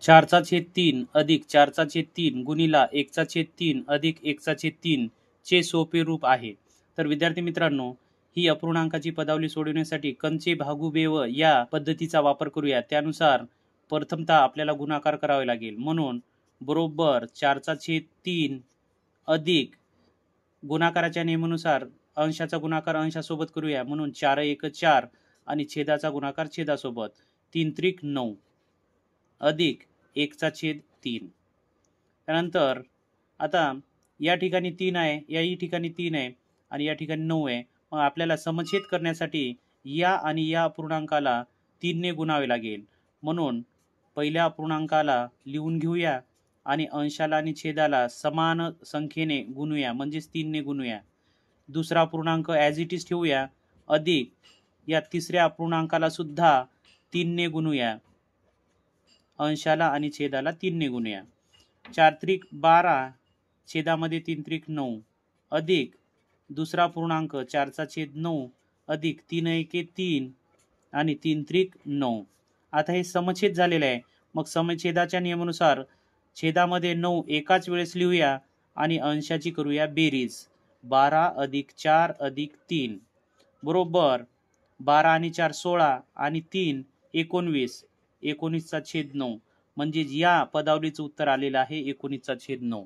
4/3 अधिक 4/3 गुणिला 1/3 अधिक 1/3 चे सोपे रूप आहे। तर विद्यार्थी मित्रांनो, ही अपूर्णांकाची पदावली सोडवण्यासाठी कंचे भागू बेव या पद्धतीचा वापर करूया। त्यानुसार प्रथमतः आपल्याला गुणाकार करावे लागेल, म्हणून बरोबर 4/3 अधिक गुणाकाराच्या नियमानुसार अंशाचा गुणाकार अंशासोबत करूया, म्हणून 4 1 4 आणि छेदाचा गुणाकार छेदासोबत 3 त्रिक 9 अधिक 1/3। त्यानंतर आता या ठिकाणी 3 आहे, याही ठिकाणी 3 आहे आणि या ठिकाणी 9 आहे। मग आपल्याला समछेद करण्यासाठी या आणि या अपूर्णांकाला 3 ने गुणावे लागेल, म्हणून पहिल्या अपूर्णांकाला लिहून घेऊया आणि अंशाला आणि छेदाला समान संख्येने गुणूया, म्हणजेच 3 ने गुणूया। दुसरा अपूर्णांक ॲज इट इज ठेवूया अधिक या तिसऱ्या अपूर्णांकाला सुद्धा 3 ने गुणूया, अंशाला आणि छेदाला 3 ने गुणूया। 4 त्रिक 12 छेदामध्ये 3 त्रिक 9 अधिक दुसरा पूर्णांक 4/9 अधिक 3 1 3 आणि 3 त्रिक 9। आता हे समछेद झालेले आहे, मग समछेदाच्या नियमानुसार छेदामध्ये 9 एकाच वेळेस लिहूया आणि अंशाची करूया बेरीज। 12 अधिक 4 अधिक 3 बरोबर 12 आणि 4 16 आणि 3 19 19/9, म्हणजे या पदावलीचं उत्तर आलेलं आहे 19/9।